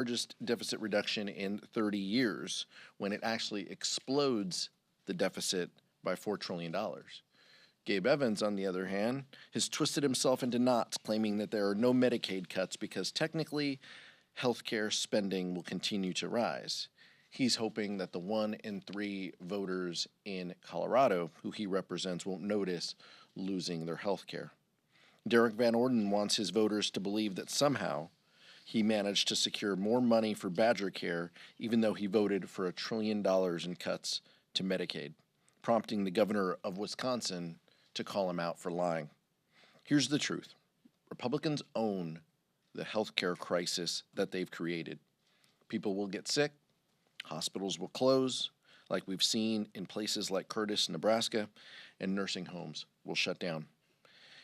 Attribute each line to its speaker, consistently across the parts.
Speaker 1: largest deficit reduction in 30 years when it actually explodes the deficit by $4 trillion. Gabe Evans, on the other hand, has twisted himself into knots, claiming that there are no Medicaid cuts because technically healthcare spending will continue to rise. He's hoping that the 1 in 3 voters in Colorado who he represents won't notice losing their health care. Derek Van Orden wants his voters to believe that somehow he managed to secure more money for Badger Care, even though he voted for $1 trillion in cuts to Medicaid, prompting the governor of Wisconsin to call him out for lying. Here's the truth. Republicans own the healthcare crisis that they've created. People will get sick, hospitals will close, like we've seen in places like Curtis, Nebraska, and nursing homes will shut down.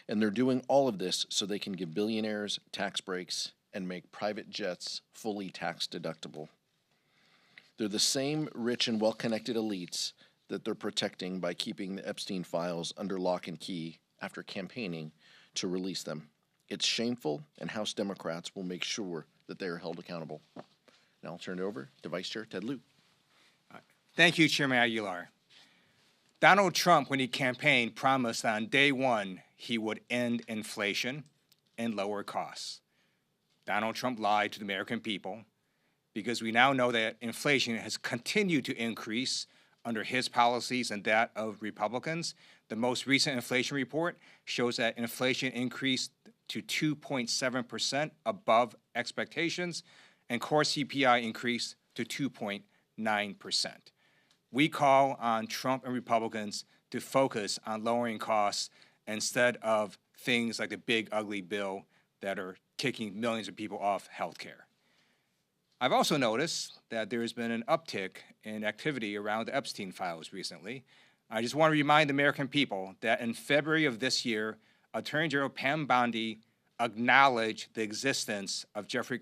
Speaker 1: And they're doing all of this so they can give billionaires tax breaks and make private jets fully tax deductible. They're the same rich and well-connected elites that they're protecting by keeping the Epstein files under lock and key after campaigning to release them. It's shameful, and House Democrats will make sure that they are held accountable. Now I'll turn it over to Vice Chair Ted Lieu.
Speaker 2: Thank you, Chairman Aguilar. Donald Trump, when he campaigned, promised that on day one he would end inflation and lower costs. Donald Trump lied to the American people because we now know that inflation has continued to increase under his policies and that of Republicans. The most recent inflation report shows that inflation increased to 2.7% above expectations, and core CPI increased to 2.9%. We call on Trump and Republicans to focus on lowering costs instead of things like the big ugly bill that are kicking millions of people off health care. I've also noticed that there has been an uptick in activity around the Epstein files recently. I just want to remind the American people that in February of this year, Attorney General Pam Bondi acknowledged the existence of Jeffrey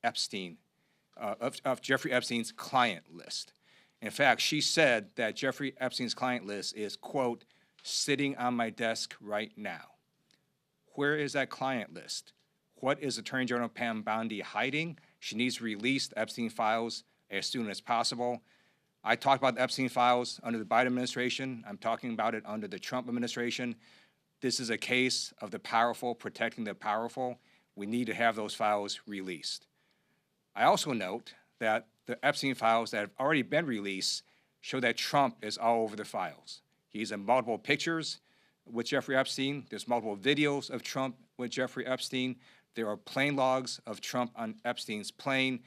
Speaker 2: Epstein's client list. In fact, she said that Jeffrey Epstein's client list is, quote, sitting on my desk right now. Where is that client list? What is Attorney General Pam Bondi hiding? She needs to release the Epstein files as soon as possible. I talked about the Epstein files under the Biden administration. I'm talking about it under the Trump administration. This is a case of the powerful protecting the powerful. We need to have those files released. I also note that the Epstein files that have already been released show that Trump is all over the files. He's in multiple pictures with Jeffrey Epstein. There's multiple videos of Trump with Jeffrey Epstein. There are plane logs of Trump on Epstein's plane.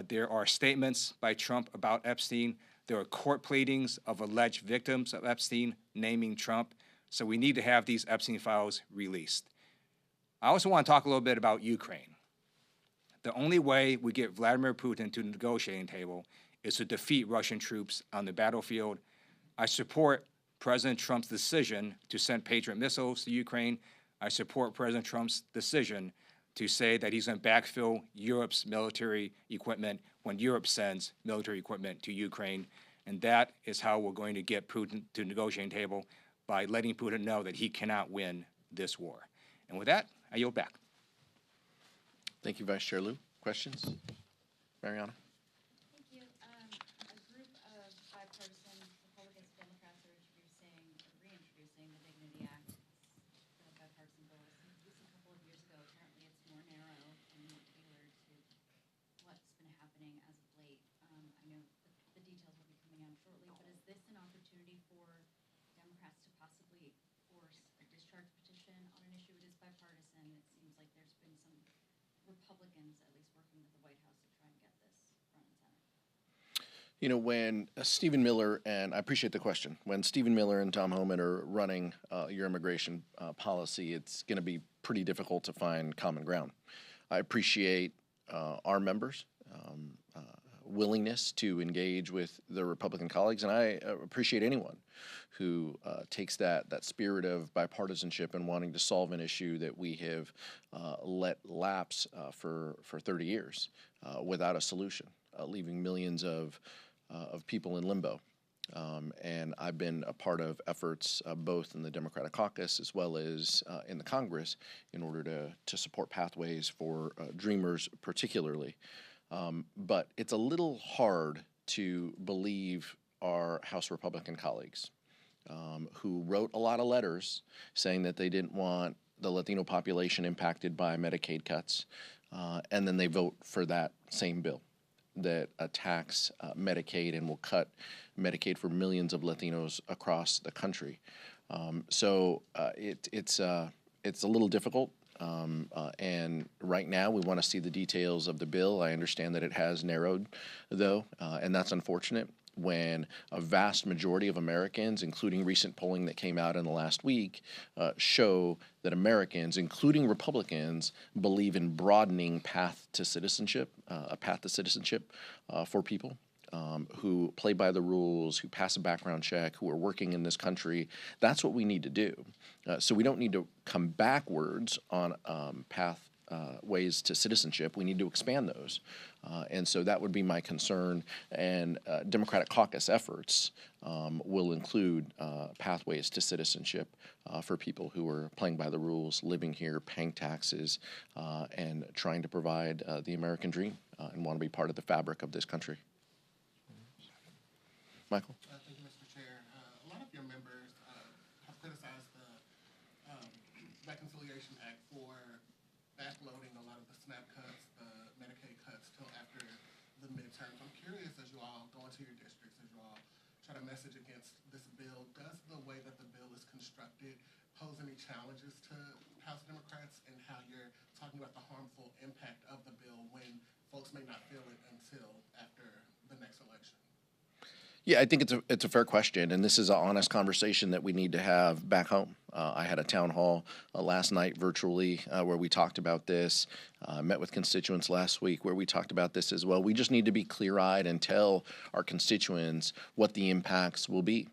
Speaker 2: There are statements by Trump about Epstein. There are court pleadings of alleged victims of Epstein naming Trump. So we need to have these Epstein files released. I also want to talk a little bit about Ukraine. The only way we get Vladimir Putin to the negotiating table is to defeat Russian troops on the battlefield. I support President Trump's decision to send Patriot missiles to Ukraine. I support President Trump's decision to say that he's going to backfill Europe's military equipment when Europe sends military equipment to Ukraine. And that is how we're going to get Putin to the negotiating table, by letting Putin know that he cannot win this war. And with that, I yield back.
Speaker 1: Thank you, Vice Chair Lieu. Questions? Mariana?
Speaker 3: Thank you. A group of bipartisan Republicans and Democrats are reintroducing the Dignity Act. It's a bipartisan bill. It was a couple of years ago. Apparently it's more narrow and more tailored to what's been happening as of late. I know the details will be coming out shortly, but is this an opportunity for Democrats to possibly force a discharge petition on an issue? It is bipartisan. It seems like there's been some Republicans at least working with the White House to try and get this front and center.
Speaker 1: You know, when Stephen Miller, and I appreciate the question, when Stephen Miller and Tom Homan are running your immigration policy, it's going to be pretty difficult to find common ground. I appreciate our members' willingness to engage with their Republican colleagues, and I appreciate anyone who takes that spirit of bipartisanship and wanting to solve an issue that we have let lapse for 30 years without a solution, leaving millions of people in limbo. And I've been a part of efforts both in the Democratic caucus as well as in the Congress in order to support pathways for dreamers particularly. But it's a little hard to believe our House Republican colleagues who wrote a lot of letters saying that they didn't want the Latino population impacted by Medicaid cuts, and then they vote for that same bill that attacks Medicaid and will cut Medicaid for millions of Latinos across the country. It's a little difficult. And right now, we want to see the details of the bill. I understand that it has narrowed, though, and that's unfortunate when a vast majority of Americans, including recent polling that came out in the last week, show that Americans, including Republicans, believe in broadening a path to citizenship for people. Who play by the rules, who pass a background check, who are working in this country. That's what we need to do. So we don't need to come backwards on ways to citizenship. We need to expand those. And so that would be my concern. And Democratic caucus efforts will include pathways to citizenship for people who are playing by the rules, living here, paying taxes, and trying to provide the American dream and want to be part of the fabric of this country. Michael?
Speaker 4: Thank you, Mr. Chair. A lot of your members have criticized the Reconciliation Act for backloading a lot of the SNAP cuts, the Medicaid cuts, till after the midterms. I'm curious, as you all go into your districts, as you all try to message against this bill, does the way that the bill is constructed pose any challenges to House Democrats in how you're talking about the harmful impact of the bill when folks may not feel it until after the next election?
Speaker 1: Yeah, I think it's a fair question, and this is an honest conversation that we need to have back home. I had a town hall last night virtually where we talked about this. Met with constituents last week where we talked about this as well. We just need to be clear-eyed and tell our constituents what the impacts will be.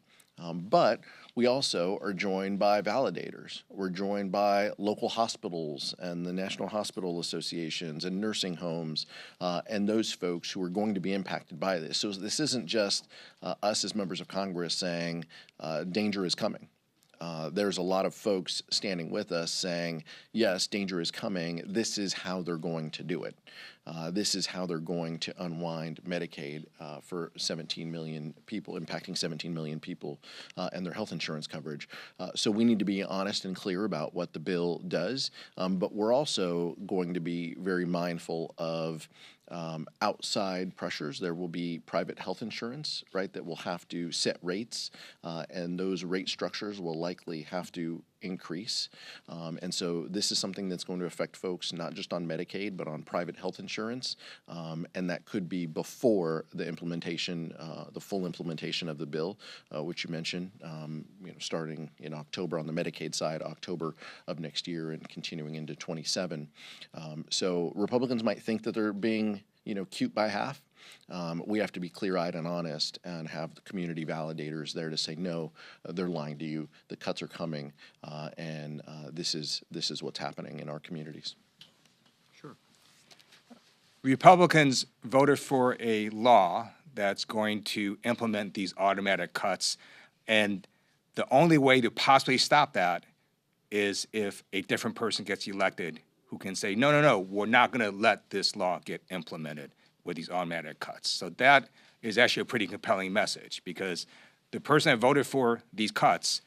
Speaker 1: But we also are joined by validators. We're joined by local hospitals and the National Hospital Associations and nursing homes and those folks who are going to be impacted by this. So this isn't just us as members of Congress saying danger is coming. There's a lot of folks standing with us saying, yes, danger is coming. This is how they're going to do it. This is how they're going to unwind Medicaid for 17 million people, impacting 17 million people and their health insurance coverage. So we need to be honest and clear about what the bill does, but we're also going to be very mindful of outside pressures. There will be private health insurance, right, that will have to set rates, and those rate structures will likely have to increase. And so this is something that's going to affect folks not just on Medicaid, but on private health insurance. And that could be before the implementation, the full implementation of the bill, which you mentioned, starting in October on the Medicaid side, October of next year and continuing into 27. So Republicans might think that they're being, cute by half. We have to be clear-eyed and honest and have the community validators there to say, no, they're lying to you. The cuts are coming, and this is what's happening in our communities.
Speaker 2: Sure. Republicans voted for a law that's going to implement these automatic cuts, and the only way to possibly stop that is if a different person gets elected who can say, no, we're not going to let this law get implemented with these automatic cuts. So that is actually a pretty compelling message, because the person that voted for these cuts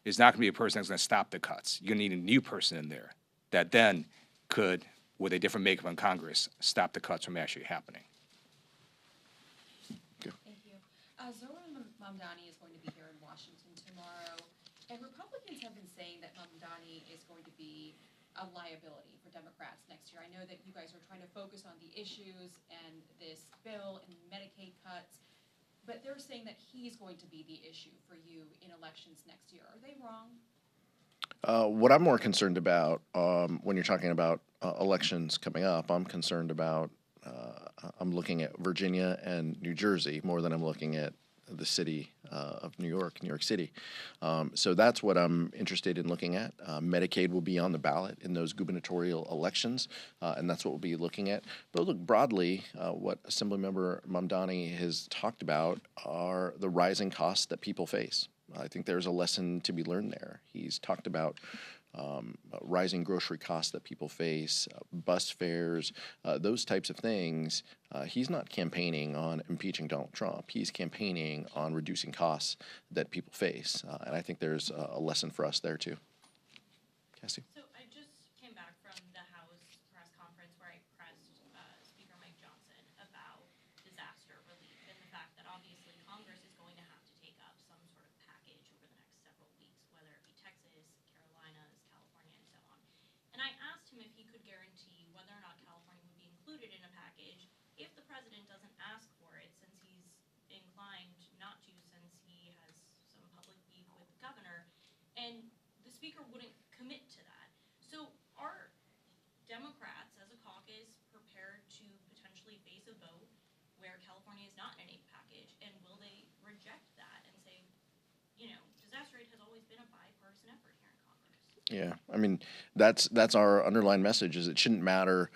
Speaker 2: is not going to be a person that's going to stop the cuts. You're going to need a new person in there that then could, with a different makeup in Congress, stop the cuts from actually happening.
Speaker 3: Thank you. Zohran Mamdani is going to be here in Washington tomorrow, and Republicans have been saying that Mamdani is going to be a liability for Democrats next year. I know that you guys are trying to focus on the issues and this bill and Medicaid cuts, but they're saying that he's going to be the issue for you in elections next year. Are they wrong?
Speaker 1: What I'm more concerned about when you're talking about elections coming up, I'm concerned about, I'm looking at Virginia and New Jersey more than I'm looking at the city of New York City. So that's what I'm interested in looking at. Medicaid will be on the ballot in those gubernatorial elections, and that's what we'll be looking at. But look, broadly, what Assemblymember Mamdani has talked about are the rising costs that people face. I think there's a lesson to be learned there. He's talked about rising grocery costs that people face, bus fares, those types of things. He's not campaigning on impeaching Donald Trump. He's campaigning on reducing costs that people face. And I think there's a lesson for us there too. Cassie?
Speaker 5: So I just came back from the House press conference where I pressed Speaker Mike Johnson about disaster relief and the fact that obviously Congress is going to have to take up some sort of package over the next several weeks, whether it be Texas, Carolinas, California, and so on. And I asked him if he could guarantee whether or not California would be included in a package if the president doesn't ask for it, since he's inclined not to, since he has some public beef with the governor. And the speaker wouldn't commit to that. So are Democrats as a caucus prepared to potentially face a vote where California is not in an aid package, and will they reject that and say, you know, disaster aid has always been a bipartisan effort here in Congress?
Speaker 1: Yeah, I mean, that's our underlying message is it shouldn't matter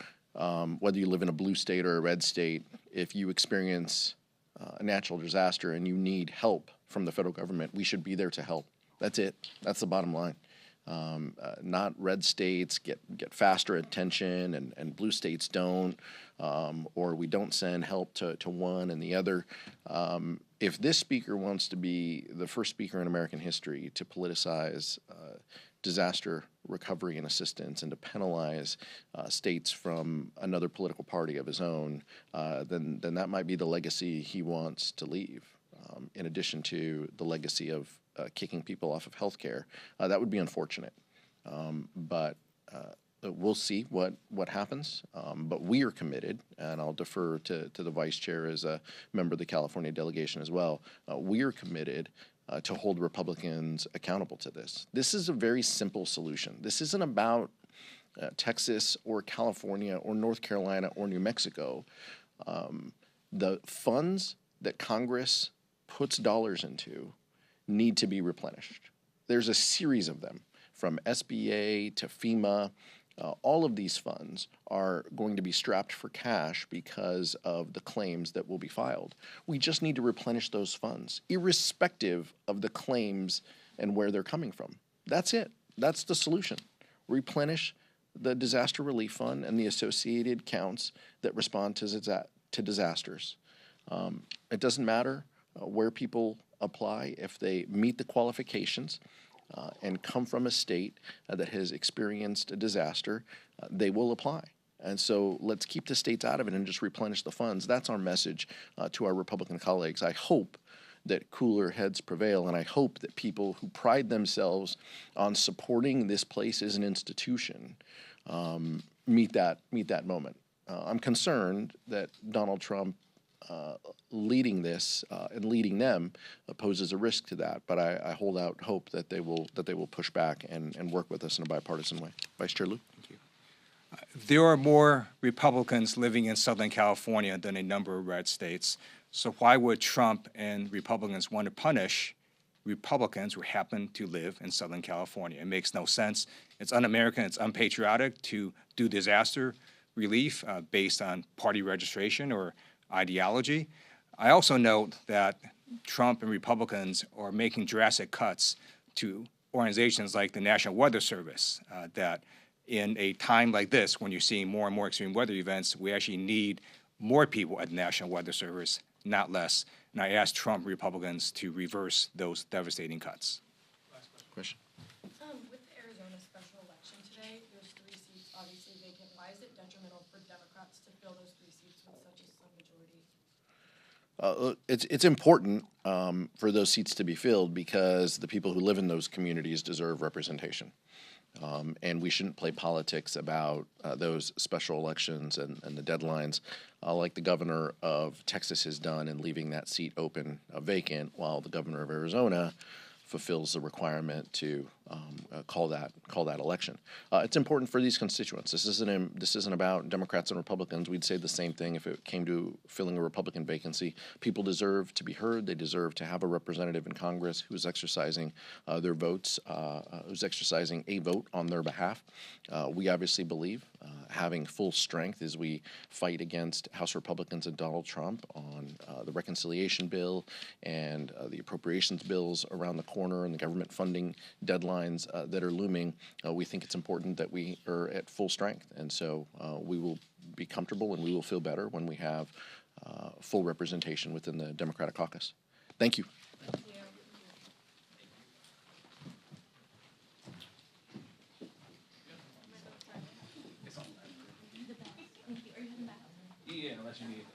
Speaker 1: whether you live in a blue state or a red state. If you experience a natural disaster and you need help from the federal government, we should be there to help. That's it. That's the bottom line. Not red states get faster attention and blue states don't, or we don't send help to one and the other. If this speaker wants to be the first speaker in American history to politicize disaster recovery and assistance and to penalize states from another political party of his own, then that might be the legacy he wants to leave, in addition to the legacy of kicking people off of health care. That would be unfortunate. But we'll see what happens. But we are committed, and I'll defer to the vice chair as a member of the California delegation as well. We are committed to hold Republicans accountable to this. This is a very simple solution. This isn't about Texas or California or North Carolina or New Mexico. The funds that Congress puts dollars into need to be replenished. There's a series of them, from SBA to FEMA. All of these funds are going to be strapped for cash because of the claims that will be filed. We just need to replenish those funds, irrespective of the claims and where they're coming from. That's it. That's the solution. Replenish the disaster relief fund and the associated counts that respond to disasters. It doesn't matter where people apply. If they meet the qualifications and come from a state that has experienced a disaster, they will apply. And so let's keep the states out of it and just replenish the funds. That's our message to our Republican colleagues. I hope that cooler heads prevail, and I hope that people who pride themselves on supporting this place as an institution meet that moment. I'm concerned that Donald Trump leading this and leading them poses a risk to that. But I hold out hope that they will push back and work with us in a bipartisan way. Vice Chair Lieu.
Speaker 2: Thank you. There are more Republicans living in Southern California than a number of red states. So why would Trump and Republicans want to punish Republicans who happen to live in Southern California? It makes no sense. It's un-American, it's unpatriotic to do disaster relief based on party registration or ideology. I also note that Trump and Republicans are making drastic cuts to organizations like the National Weather Service, that in a time like this, when you're seeing more and more extreme weather events, we actually need more people at the National Weather Service, not less. And I asked Trump Republicans to reverse those devastating cuts.
Speaker 1: Question.
Speaker 6: With the Arizona special election today, there's 3 seats obviously vacant. Why is it detrimental for Democrats to fill those 3 seats with such a slim majority?
Speaker 1: It's important for those seats to be filled because the people who live in those communities deserve representation. And we shouldn't play politics about those special elections and the deadlines like the governor of Texas has done in leaving that seat open vacant, while the governor of Arizona fulfills the requirement to call that election. It's important for these constituents. This isn't about Democrats and Republicans. We'd say the same thing if it came to filling a Republican vacancy. People deserve to be heard. They deserve to have a representative in Congress who's exercising their votes, who's exercising a vote on their behalf. We obviously believe having full strength as we fight against House Republicans and Donald Trump on the reconciliation bill and the appropriations bills around the corner and the government funding deadline deadlines that are looming, we think it's important that we are at full strength. And so we will be comfortable and we will feel better when we have full representation within the Democratic caucus. Thank you.
Speaker 2: Yeah, unless you need.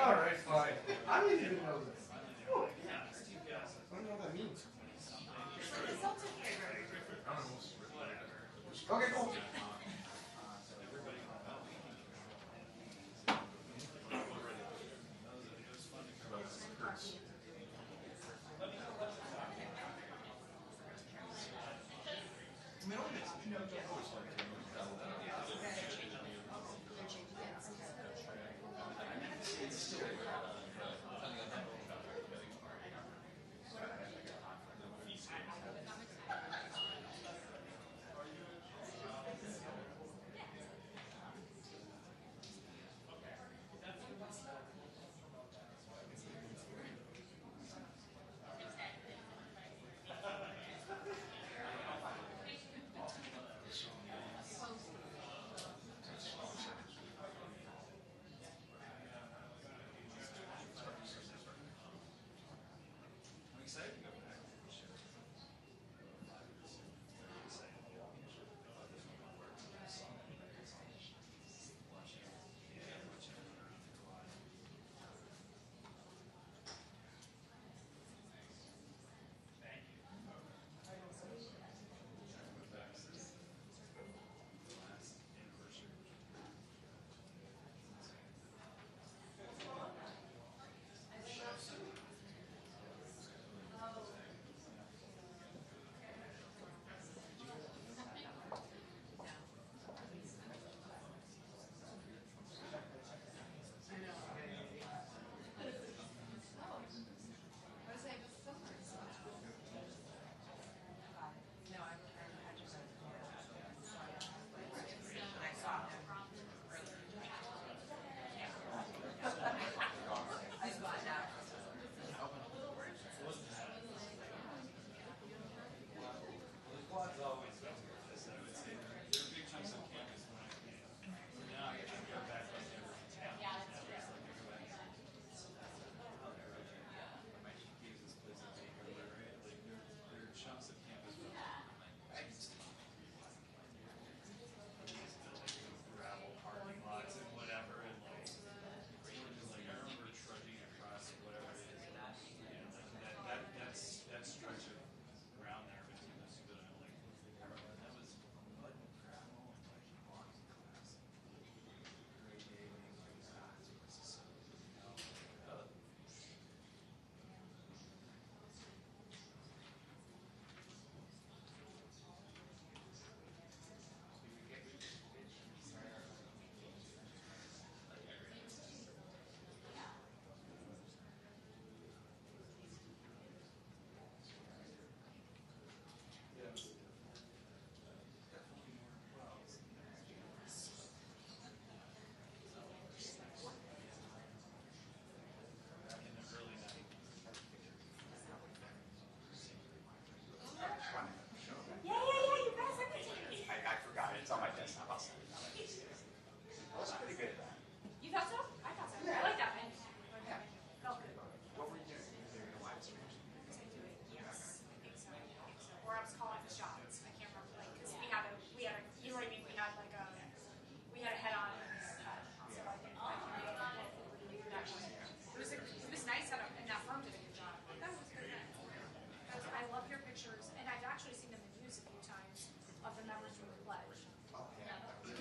Speaker 2: All right, fine.
Speaker 7: I didn't even know this. I don't know what that means. Okay, cool.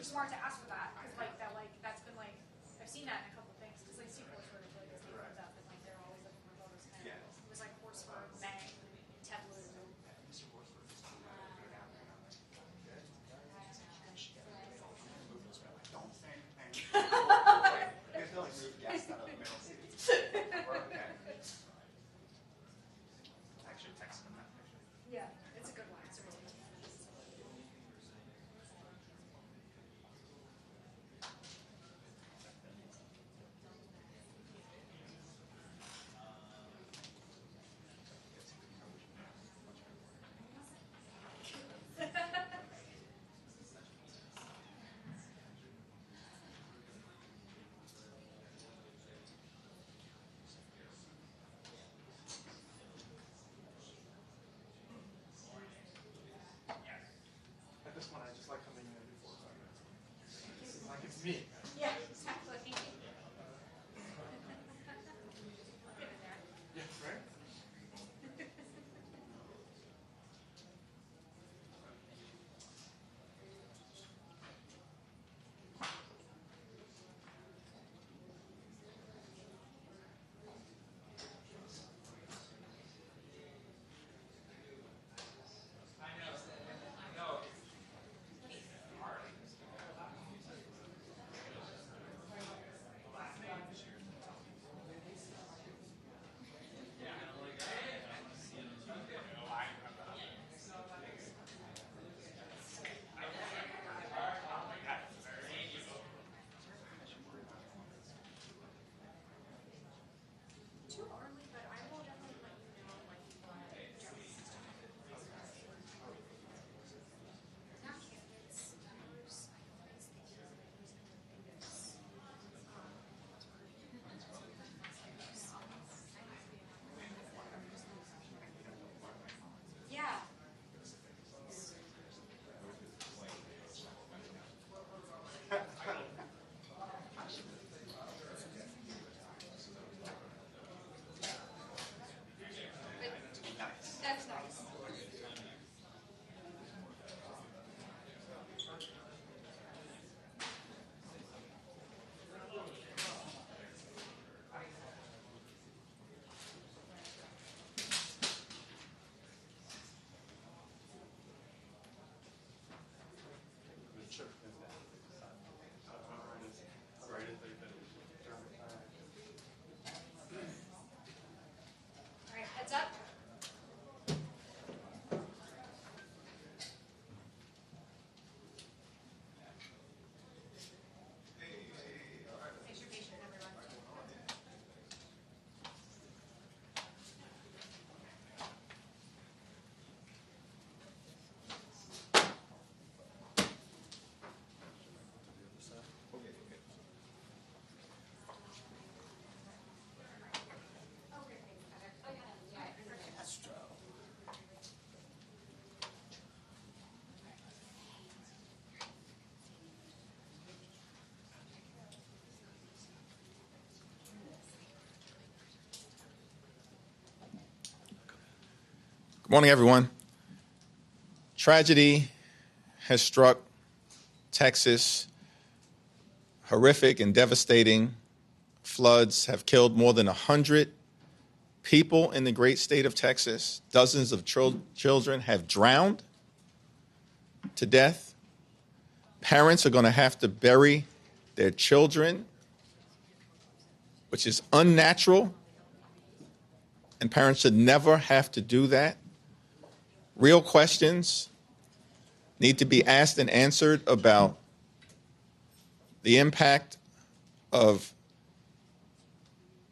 Speaker 6: just wanted to ask for that, because that's been I've seen that in a couple of things, because Sequel sort of this name comes up, and they're always looking for photos kind of, it was Horsford, May, Ted Lieu.
Speaker 7: Don't say anything. You feel like move guests out of the middle seats. We're okay. I actually texted him that picture.
Speaker 6: Yeah, it's a good one. It's a really good one.
Speaker 7: At this point, I just like coming in before 5 minutes. Like it's me.
Speaker 6: Yeah, exactly.
Speaker 7: Yeah, right?
Speaker 6: Too early, but I will definitely let you know not candidates, members, I always think yeah. That's nice. All right, heads up. Thanks for patient, everyone.
Speaker 8: Good morning, everyone. Tragedy has struck Texas. Horrific and devastating floods have killed more than 100 people in the great state of Texas. Dozens of children have drowned to death. Parents are going to have to bury their children, which is unnatural, and parents should never have to do that. Real questions need to be asked and answered about the impact of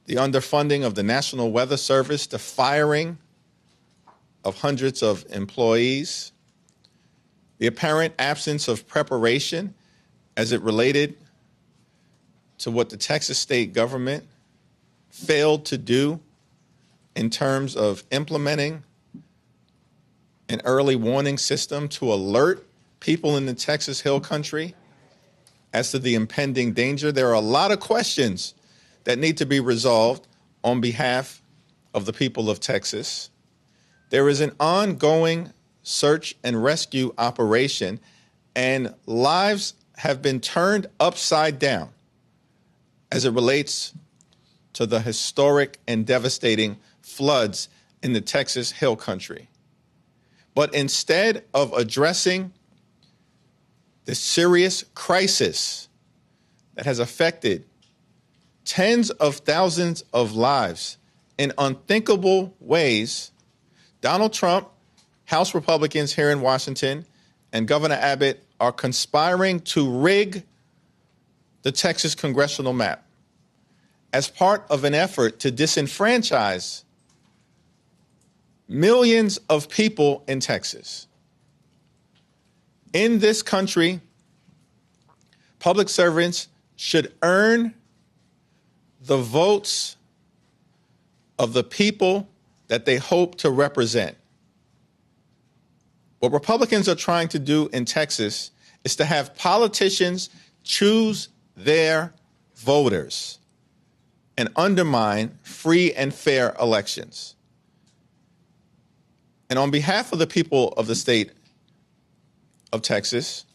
Speaker 8: the underfunding of the National Weather Service, the firing of hundreds of employees, the apparent absence of preparation as it related to what the Texas state government failed to do in terms of implementing an early warning system to alert people in the Texas Hill Country as to the impending danger. There are a lot of questions that need to be resolved on behalf of the people of Texas. There is an ongoing search and rescue operation, and lives have been turned upside down as it relates to the historic and devastating floods in the Texas Hill Country. But instead of addressing the serious crisis that has affected tens of thousands of lives in unthinkable ways, Donald Trump, House Republicans here in Washington, and Governor Abbott are conspiring to rig the Texas congressional map as part of an effort to disenfranchise millions of people in Texas. In this country, public servants should earn the votes of the people that they hope to represent. What Republicans are trying to do in Texas is to have politicians choose their voters and undermine free and fair elections. And on behalf of the people of the state of Texas,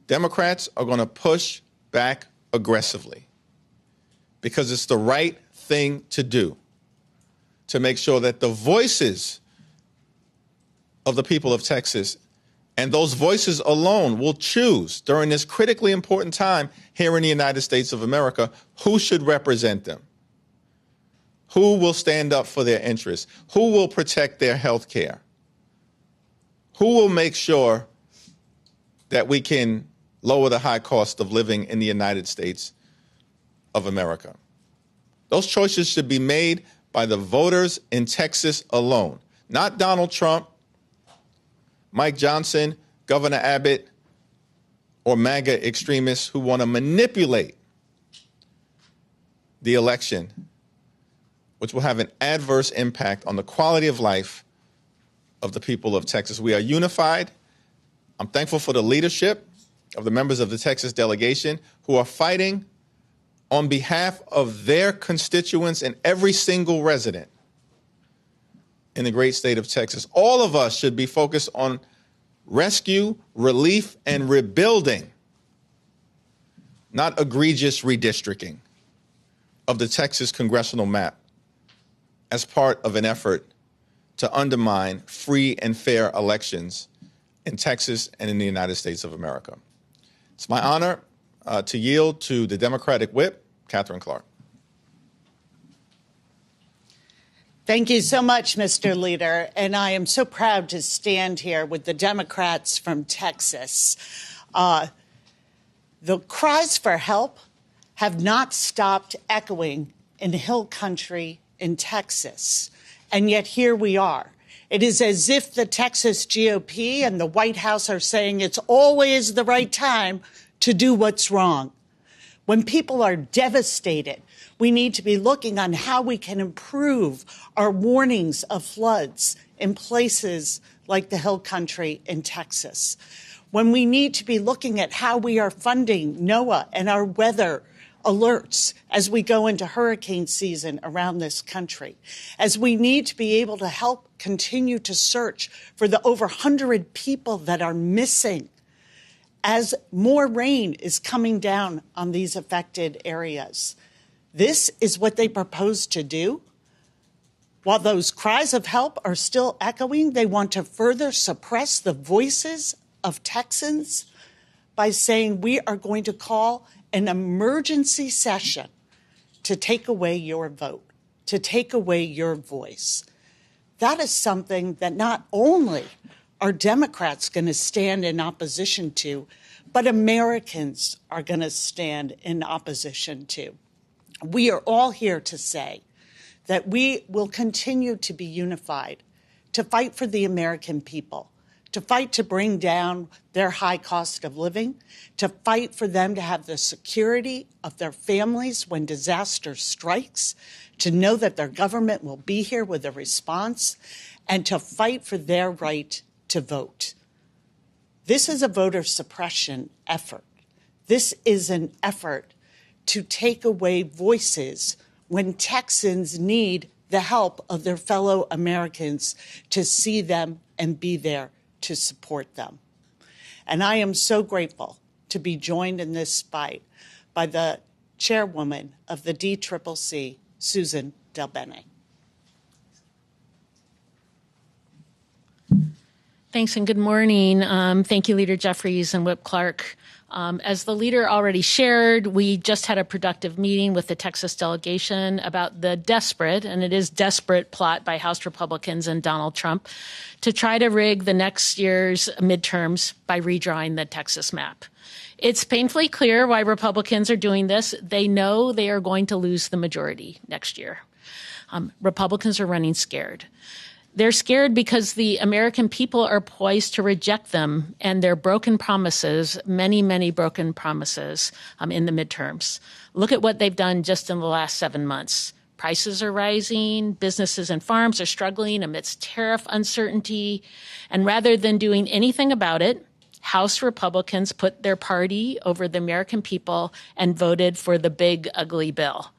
Speaker 8: Democrats are going to push back aggressively because it's the right thing to do to make sure that the voices of the people of Texas and those voices alone will choose during this critically important time here in the United States of America who should represent them, who will stand up for their interests, who will protect their health care, who will make sure that we can lower the high cost of living in the United States of America. Those choices should be made by the voters in Texas alone, not Donald Trump, Mike Johnson, Governor Abbott, or MAGA extremists who want to manipulate the election, which will have an adverse impact on the quality of life of the people of Texas. We are unified. I'm thankful for the leadership of the members of the Texas delegation who are fighting on behalf of their constituents and every single resident in the great state of Texas. All of us should be focused on rescue, relief, and rebuilding, not egregious redistricting of the Texas congressional map as part of an effort to undermine free and fair elections in Texas and in the United States of America. It's my honor to yield to the Democratic whip, Catherine Clark.
Speaker 9: Thank you so much, Mr. Leader. And I am so proud to stand here with the Democrats from Texas. The cries for help have not stopped echoing in the Hill Country in Texas. And yet here we are. It is as if the Texas GOP and the White House are saying it's always the right time to do what's wrong. When people are devastated, we need to be looking on how we can improve our warnings of floods in places like the Hill Country in Texas. When we need to be looking at how we are funding NOAA and our weather alerts as we go into hurricane season around this country, as we need to be able to help continue to search for the over 100 people that are missing as more rain is coming down on these affected areas. This is what they propose to do. While those cries of help are still echoing, they want to further suppress the voices of Texans by saying we are going to call an emergency session to take away your vote, to take away your voice. That is something that not only are Democrats going to stand in opposition to, but Americans are going to stand in opposition to. We are all here to say that we will continue to be unified, to fight for the American people, to fight to bring down their high cost of living, to fight for them to have the security of their families when disaster strikes, to know that their government will be here with a response, and to fight for their right to vote. This is a voter suppression effort. This is an effort to take away voices when Texans need the help of their fellow Americans to see them and be there to support them. And I am so grateful to be joined in this fight by the chairwoman of the DCCC, Susan DelBene.
Speaker 10: Thanks and good morning. Thank you, Leader Jeffries and Whip Clark. As the leader already shared, we just had a productive meeting with the Texas delegation about the desperate, and it is desperate, plot by House Republicans and Donald Trump to try to rig the next year's midterms by redrawing the Texas map. It's painfully clear why Republicans are doing this. They know they are going to lose the majority next year. Republicans are running scared. They're scared because the American people are poised to reject them and their broken promises, many, many broken promises in the midterms. Look at what they've done just in the last 7 months. Prices are rising, businesses and farms are struggling amidst tariff uncertainty, and rather than doing anything about it, House Republicans put their party over the American people and voted for the big, ugly bill.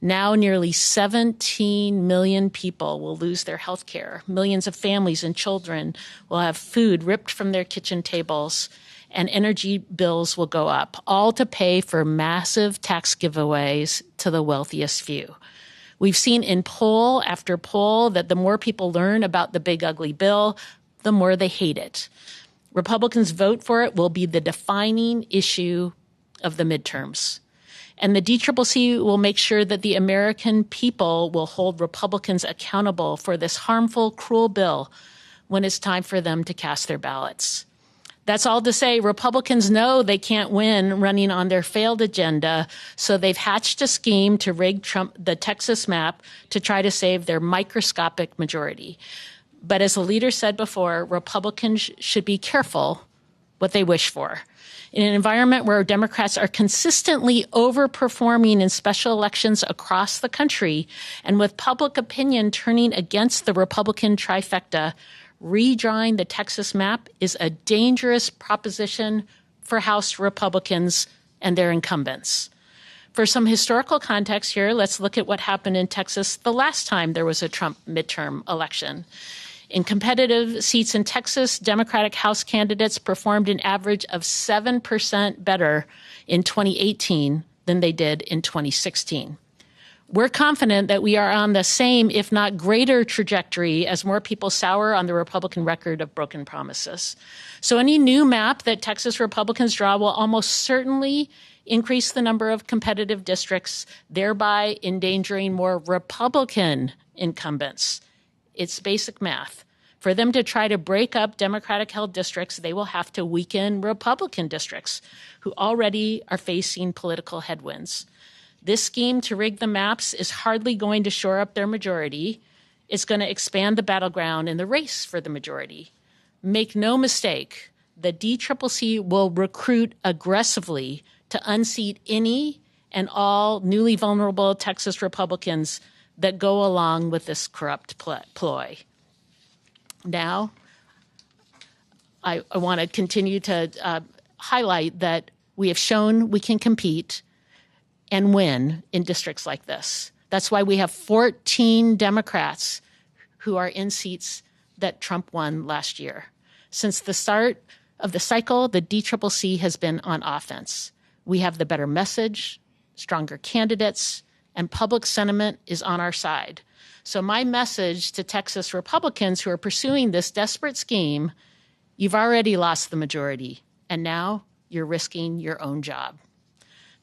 Speaker 10: Now nearly 17 million people will lose their health care. Millions of families and children will have food ripped from their kitchen tables, and energy bills will go up, all to pay for massive tax giveaways to the wealthiest few. We've seen in poll after poll that the more people learn about the big ugly bill, the more they hate it. Republicans' vote for it will be the defining issue of the midterms. And the DCCC will make sure that the American people will hold Republicans accountable for this harmful, cruel bill when it's time for them to cast their ballots. That's all to say Republicans know they can't win running on their failed agenda, so they've hatched a scheme to rig the Texas map to try to save their microscopic majority. But as the leader said before, Republicans should be careful what they wish for. In an environment where Democrats are consistently overperforming in special elections across the country, and with public opinion turning against the Republican trifecta, redrawing the Texas map is a dangerous proposition for House Republicans and their incumbents. For some historical context here, let's look at what happened in Texas the last time there was a Trump midterm election. In competitive seats in Texas, Democratic House candidates performed an average of 7% better in 2018 than they did in 2016. We're confident that we are on the same, if not greater, trajectory as more people sour on the Republican record of broken promises. So any new map that Texas Republicans draw will almost certainly increase the number of competitive districts, thereby endangering more Republican incumbents. It's basic math. For them to try to break up Democratic-held districts, they will have to weaken Republican districts, who already are facing political headwinds. This scheme to rig the maps is hardly going to shore up their majority. It's going to expand the battleground in the race for the majority. Make no mistake, the DCCC will recruit aggressively to unseat any and all newly vulnerable Texas Republicans that go along with this corrupt ploy. Now, I want to continue to highlight that we have shown we can compete and win in districts like this. That's why we have 14 Democrats who are in seats that Trump won last year. Since the start of the cycle, the DCCC has been on offense. We have the better message, stronger candidates, and public sentiment is on our side. So my message to Texas Republicans who are pursuing this desperate scheme, you've already lost the majority, and now you're risking your own job.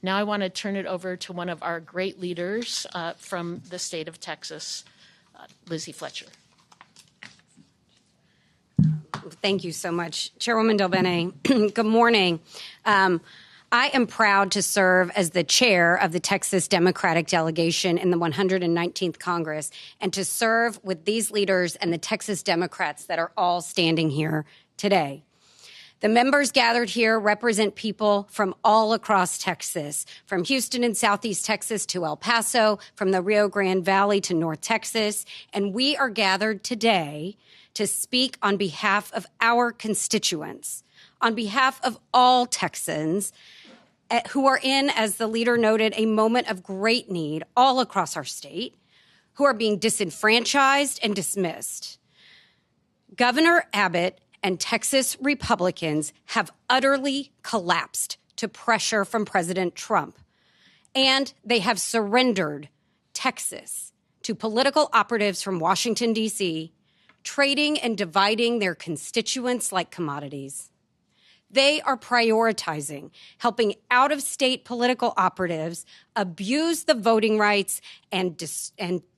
Speaker 10: Now I want to turn it over to one of our great leaders from the state of Texas, Lizzie Fletcher.
Speaker 11: Thank you so much, Chairwoman DelBene. Good morning. I am proud to serve as the chair of the Texas Democratic delegation in the 119th Congress and to serve with these leaders and the Texas Democrats that are all standing here today. The members gathered here represent people from all across Texas, from Houston and Southeast Texas to El Paso, from the Rio Grande Valley to North Texas, and we are gathered today to speak on behalf of our constituents, on behalf of all Texans who are in, as the leader noted, a moment of great need all across our state, who are being disenfranchised and dismissed. Governor Abbott and Texas Republicans have utterly collapsed to pressure from President Trump. And they have surrendered Texas to political operatives from Washington, D.C., trading and dividing their constituents like commodities. They are prioritizing helping out-of-state political operatives abuse the voting rights and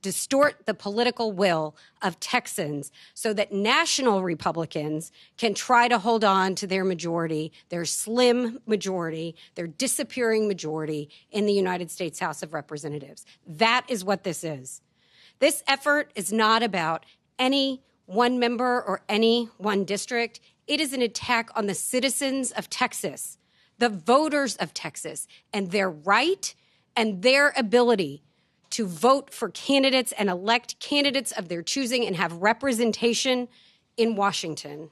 Speaker 11: distort the political will of Texans so that national Republicans can try to hold on to their majority, their slim majority, their disappearing majority in the United States House of Representatives. That is what this is. This effort is not about any one member or any one district. It is an attack on the citizens of Texas, the voters of Texas, and their right and their ability to vote for candidates and elect candidates of their choosing and have representation in Washington.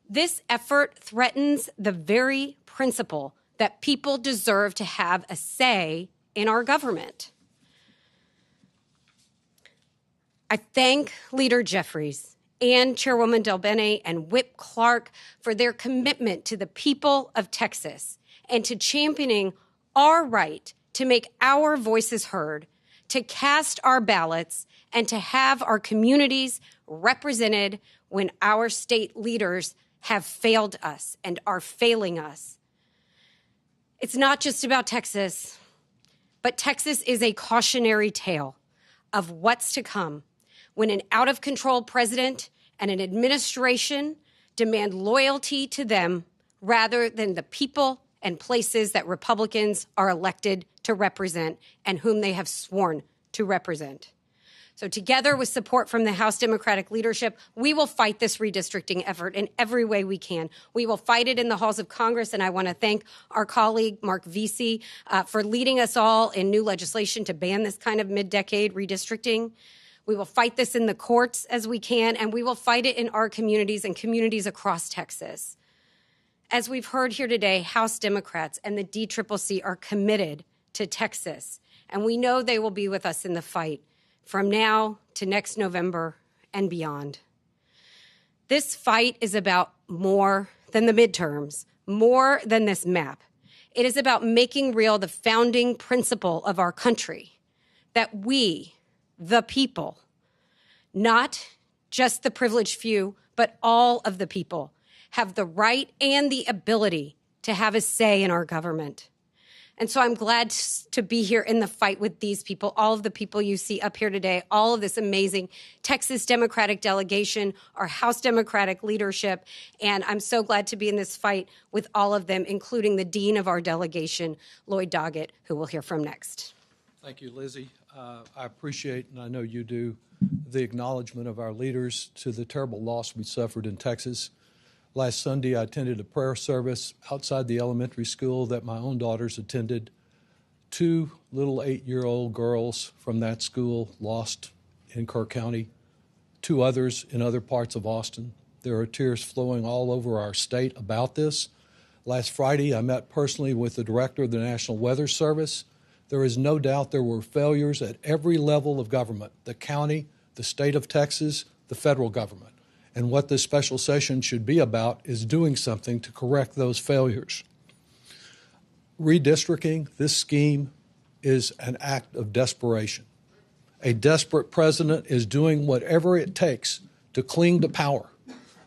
Speaker 11: This effort threatens the very principle that people deserve to have a say in our government. I thank Leader Jeffries and Chairwoman DelBene and Whip Clark for their commitment to the people of Texas and to championing our right to make our voices heard, to cast our ballots, and to have our communities represented when our state leaders have failed us and are failing us. It's not just about Texas, but Texas is a cautionary tale of what's to come when an out-of-control president and an administration demand loyalty to them rather than the people and places that Republicans are elected to represent and whom they have sworn to represent. So together with support from the House Democratic leadership, we will fight this redistricting effort in every way we can. We will fight it in the halls of Congress, and I want to thank our colleague, Mark Vesey, for leading us all in new legislation to ban this kind of mid-decade redistricting. We will fight this in the courts as we can, and we will fight it in our communities and communities across Texas. As we've heard here today, House Democrats and the DCCC are committed to Texas, and we know they will be with us in the fight from now to next November and beyond. This fight is about more than the midterms, more than this map. It is about making real the founding principle of our country, that we, the people, not just the privileged few, but all of the people, have the right and the ability to have a say in our government. And so I'm glad to be here in the fight with these people, all of the people you see up here today, all of this amazing Texas Democratic delegation, our House Democratic leadership, and I'm so glad to be in this fight with all of them, including the dean of our delegation, Lloyd Doggett, who we'll hear from next.
Speaker 12: Thank you, Lizzie. I appreciate, and I know you do, the acknowledgement of our leaders to the terrible loss we suffered in Texas. Last Sunday, I attended a prayer service outside the elementary school that my own daughters attended. 2 little 8-year-old girls from that school lost in Kerr County, 2 others in other parts of Austin. There are tears flowing all over our state about this. Last Friday, I met personally with the director of the National Weather Service. There is no doubt there were failures at every level of government, the county, the state of Texas, the federal government. And what this special session should be about is doing something to correct those failures. Redistricting, this scheme, is an act of desperation. A desperate president is doing whatever it takes to cling to power.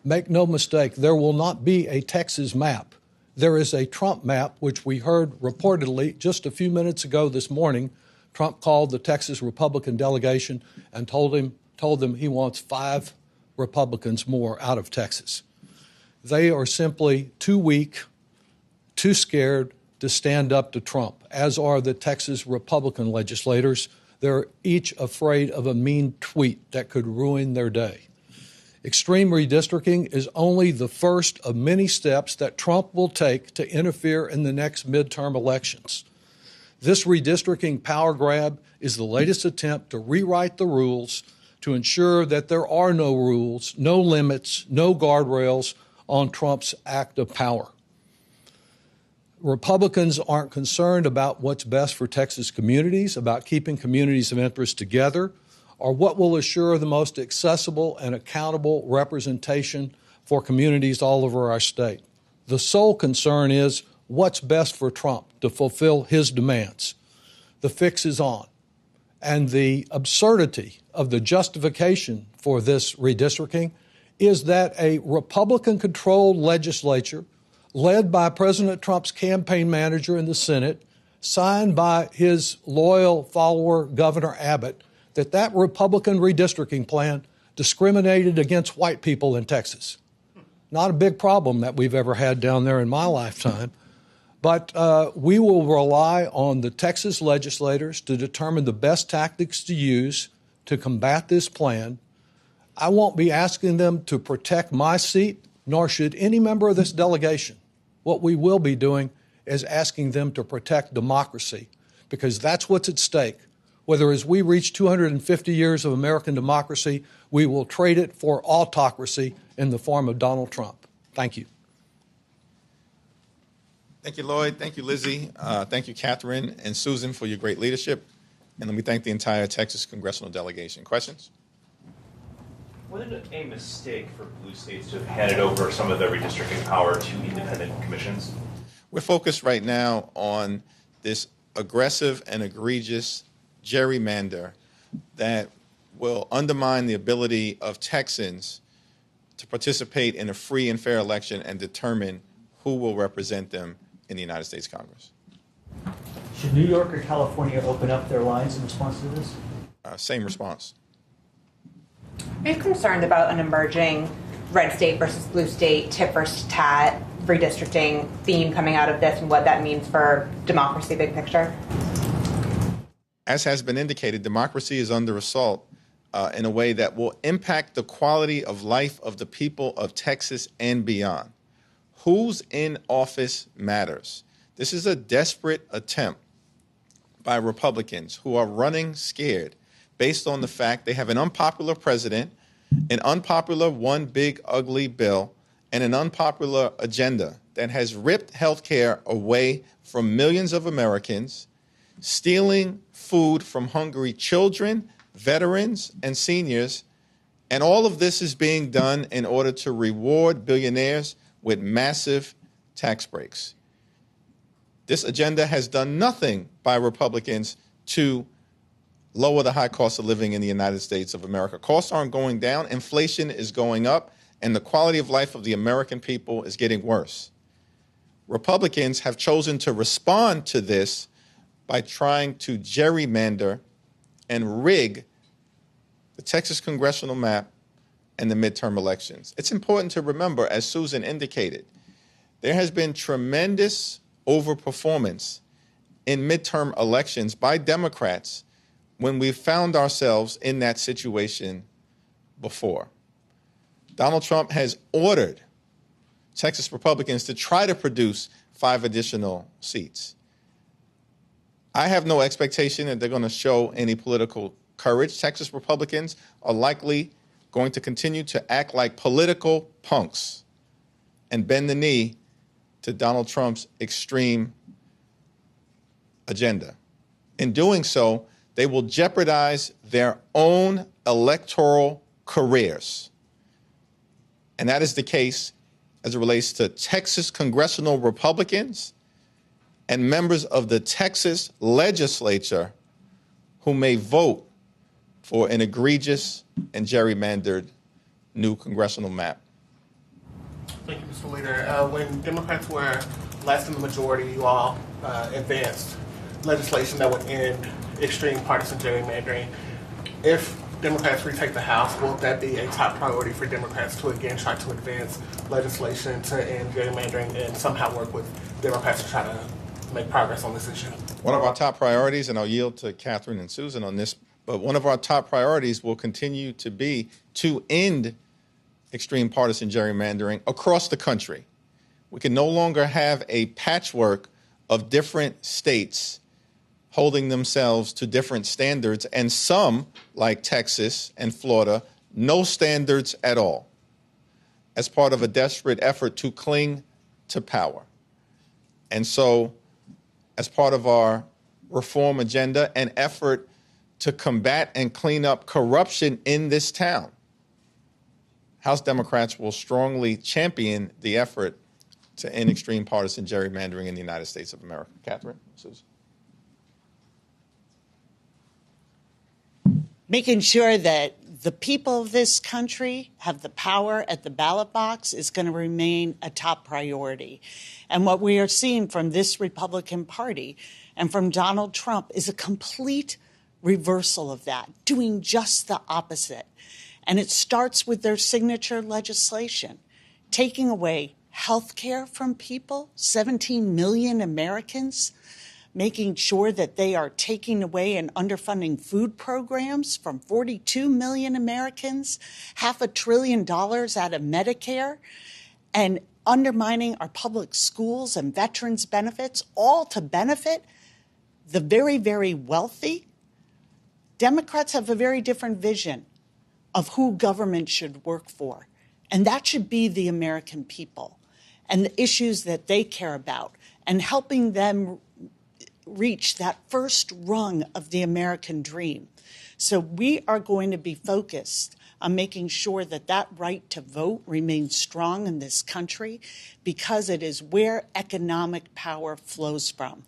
Speaker 12: Make no mistake, there will not be a Texas map. There is a Trump map, which we heard reportedly just a few minutes ago this morning. Trump called the Texas Republican delegation and told them he wants 5 Republicans more out of Texas. They are simply too weak, too scared to stand up to Trump, as are the Texas Republican legislators. They're each afraid of a mean tweet that could ruin their day. Extreme redistricting is only the first of many steps that Trump will take to interfere in the next midterm elections. This redistricting power grab is the latest attempt to rewrite the rules to ensure that there are no rules, no limits, no guardrails on Trump's act of power. Republicans aren't concerned about what's best for Texas communities, about keeping communities of interest together, or what will assure the most accessible and accountable representation for communities all over our state. The sole concern is what's best for Trump to fulfill his demands. The fix is on. And the absurdity of the justification for this redistricting is that a Republican-controlled legislature led by President Trump's campaign manager in the Senate, signed by his loyal follower, Governor Abbott, that Republican redistricting plan discriminated against white people in Texas. Not a big problem that we've ever had down there in my lifetime. But we will rely on the Texas legislators to determine the best tactics to use to combat this plan. I won't be asking them to protect my seat, nor should any member of this delegation. What we will be doing is asking them to protect democracy, because that's what's at stake. Whether as we reach 250 years of American democracy, we will trade it for autocracy in the form of Donald Trump. Thank you.
Speaker 8: Thank you, Lloyd. Thank you, Lizzie. Thank you, Catherine and Susan, for your great leadership. And let me thank the entire Texas congressional delegation. Questions?
Speaker 13: Wasn't it a mistake for blue states to have handed over some of the redistricting power to independent commissions?
Speaker 8: We're focused right now on this aggressive and egregious gerrymander that will undermine the ability of Texans to participate in a free and fair election and determine who will represent them in the United States Congress.
Speaker 14: Should New York or California open up their lines in response to this?
Speaker 8: Same response.
Speaker 15: Are you concerned about an emerging red state versus blue state, tit versus tat, redistricting theme coming out of this and what that means for democracy, big picture?
Speaker 8: As has been indicated, democracy is under assault in a way that will impact the quality of life of the people of Texas and beyond. Who's in office matters. This is a desperate attempt by Republicans who are running scared based on the fact they have an unpopular president, an unpopular one big ugly bill, and an unpopular agenda that has ripped health care away from millions of Americans, stealing food from hungry children, veterans, and seniors. And all of this is being done in order to reward billionaires with massive tax breaks. This agenda has done nothing by Republicans to lower the high cost of living in the United States of America. Costs aren't going down, inflation is going up, and the quality of life of the American people is getting worse. Republicans have chosen to respond to this by trying to gerrymander and rig the Texas congressional map and the midterm elections. It's important to remember, as Susan indicated, there has been tremendous overperformance in midterm elections by Democrats when we found ourselves in that situation before. Donald Trump has ordered Texas Republicans to try to produce 5 additional seats. I have no expectation that they're going to show any political courage. Texas Republicans are likely going to continue to act like political punks and bend the knee to Donald Trump's extreme agenda. In doing so, they will jeopardize their own electoral careers. And that is the case as it relates to Texas congressional Republicans and members of the Texas legislature who may vote for an egregious and gerrymandered new congressional map.
Speaker 4: Thank you, Mr. Leader. When Democrats were last in the majority, you all advanced legislation that would end extreme partisan gerrymandering. If Democrats retake the House, will that be a top priority for Democrats to again try to advance legislation to end gerrymandering and somehow work with Democrats to try to make progress on this issue?
Speaker 8: One of our top priorities, and I'll yield to Catherine and Susan on this, but one of our top priorities will continue to be to end extreme partisan gerrymandering across the country. We can no longer have a patchwork of different states holding themselves to different standards, and some, like Texas and Florida, no standards at all, as part of a desperate effort to cling to power. And so, as part of our reform agenda, an effort to combat and clean up corruption in this town, House Democrats will strongly champion the effort to end extreme partisan gerrymandering in the United States of America. Catherine, Susan.
Speaker 9: Making sure that the people of this country have the power at the ballot box is going to remain a top priority. And what we are seeing from this Republican Party and from Donald Trump is a complete reversal of that, doing just the opposite. And it starts with their signature legislation, taking away health care from people, 17 million Americans, making sure that they are taking away and underfunding food programs from 42 million Americans, $500 billion out of Medicare, and undermining our public schools and veterans benefits, all to benefit the very, very wealthy. Democrats have a very different vision of who government should work for, and that should be the American people and the issues that they care about and helping them reach that first rung of the American dream. So we are going to be focused on making sure that that right to vote remains strong in this country because it is where economic power flows from.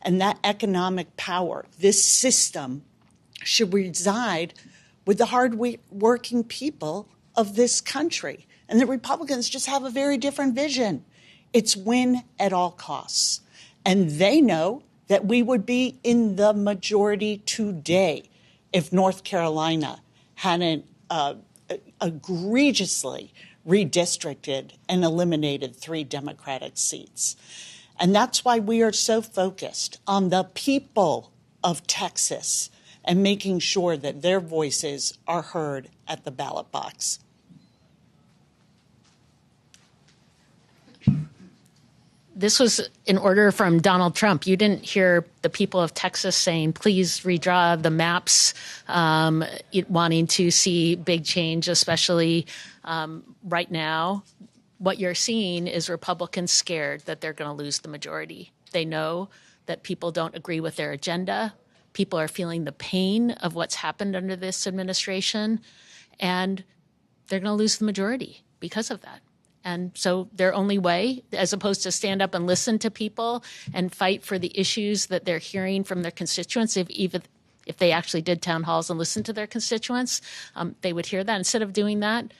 Speaker 9: And that economic power, this system, should reside with the hard-working people of this country. And the Republicans just have a very different vision. It's win at all costs. And they know that we would be in the majority today if North Carolina hadn't egregiously redistricted and eliminated 3 Democratic seats. And that's why we are so focused on the people of Texas and making sure that their voices are heard at the ballot box.
Speaker 10: This was an order from Donald Trump. You didn't hear the people of Texas saying, please redraw the maps, wanting to see big change, especially right now. What you're seeing is Republicans scared that they're going to lose the majority. They know that people don't agree with their agenda. People are feeling the pain of what's happened under this administration, and they're going to lose the majority because of that. And so their only way, as opposed to stand up and listen to people and fight for the issues that they're hearing from their constituents, even if they actually did town halls and listened to their constituents, they would hear that. Instead of doing that,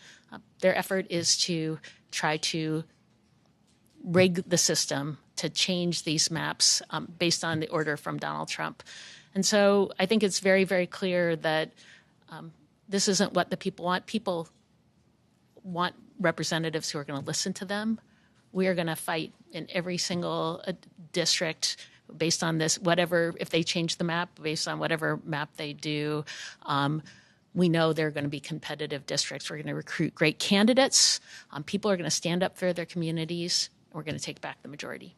Speaker 10: their effort is to try to rig the system to change these maps based on the order from Donald Trump. And so I think it's very, very clear that this isn't what the people want. People want representatives who are going to listen to them. We are going to fight in every single district based on this, whatever, if they change the map, based on whatever map they do. We know they're going to be competitive districts. We're going to recruit great candidates. People are going to stand up for their communities. And we're going to take back the majority.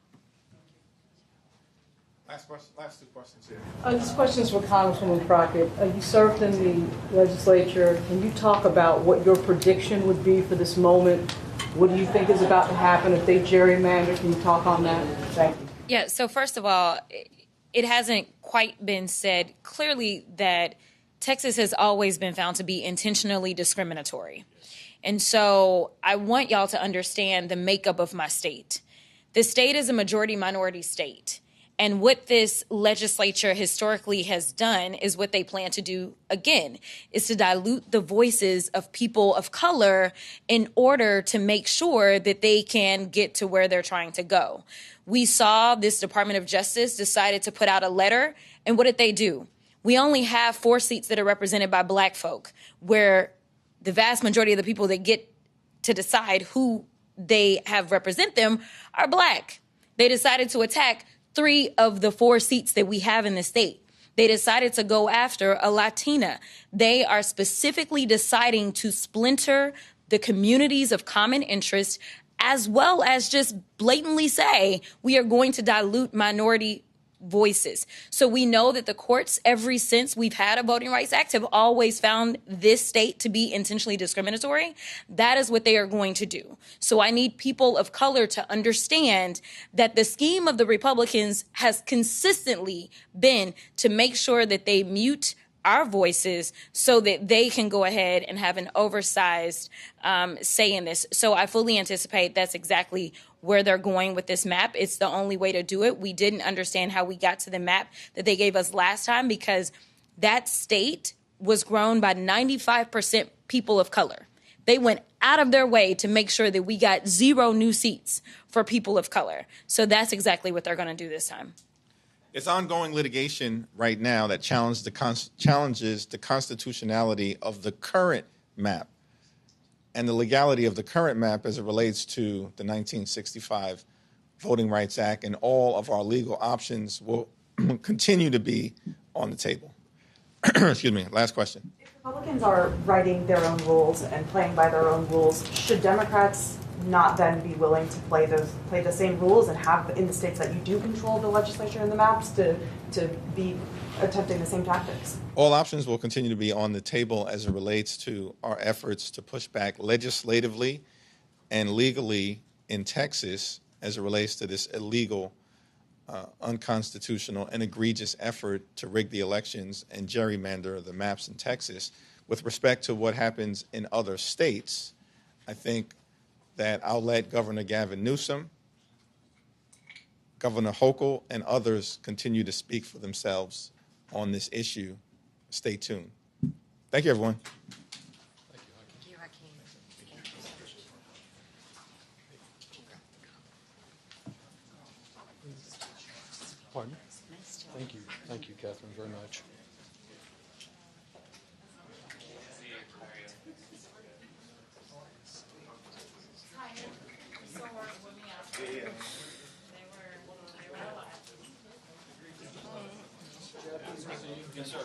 Speaker 8: Last 2 questions here.
Speaker 16: This question is for Congresswoman Crockett. You served in the legislature. Can you talk about what your prediction would be for this moment? What do you think is about to happen if they gerrymander? Can you talk on that? Thank you.
Speaker 17: Yeah, so first of all, it hasn't quite been said clearly that Texas has always been found to be intentionally discriminatory. And so I want y'all to understand the makeup of my state. The state is a majority-minority state. And what this legislature historically has done is what they plan to do again, is to dilute the voices of people of color in order to make sure that they can get to where they're trying to go. We saw this Department of Justice decided to put out a letter, and what did they do? We only have 4 seats that are represented by Black folk, where the vast majority of the people that get to decide who they have represent them are Black. They decided to attack 3 of the 4 seats that we have in the state. They decided to go after a Latina. They are specifically deciding to splinter the communities of common interest, as well as just blatantly say, we are going to dilute minority voices. So we know that the courts, ever since we've had a Voting Rights Act, have always found this state to be intentionally discriminatory. That is what they are going to do. So I need people of color to understand that the scheme of the Republicans has consistently been to make sure that they mute our voices so that they can go ahead and have an oversized say in this. So I fully anticipate that's exactly where they're going with this map. It's the only way to do it. We didn't understand how we got to the map that they gave us last time because that state was grown by 95% people of color. They went out of their way to make sure that we got 0 new seats for people of color. So that's exactly what they're going to do this time.
Speaker 8: It's ongoing litigation right now that challenges the constitutionality of the current map and the legality of the current map as it relates to the 1965 Voting Rights Act, and all of our legal options will continue to be on the table. Excuse me. Last question.
Speaker 15: If Republicans are writing their own rules and playing by their own rules, should Democrats not then be willing to play the same rules and have in the states that you do control the legislature and the maps to be attempting the same tactics?
Speaker 8: All options will continue to be on the table as it relates to our efforts to push back legislatively and legally in Texas as it relates to this illegal, unconstitutional, and egregious effort to rig the elections and gerrymander the maps in Texas. With respect to what happens in other states, I think that I'll let Governor Gavin Newsom, Governor Hochul, and others continue to speak for themselves on this issue. Stay tuned. Thank you, everyone.
Speaker 12: Pardon? Thank you. Thank you, Catherine, very much.
Speaker 2: Yes, sir.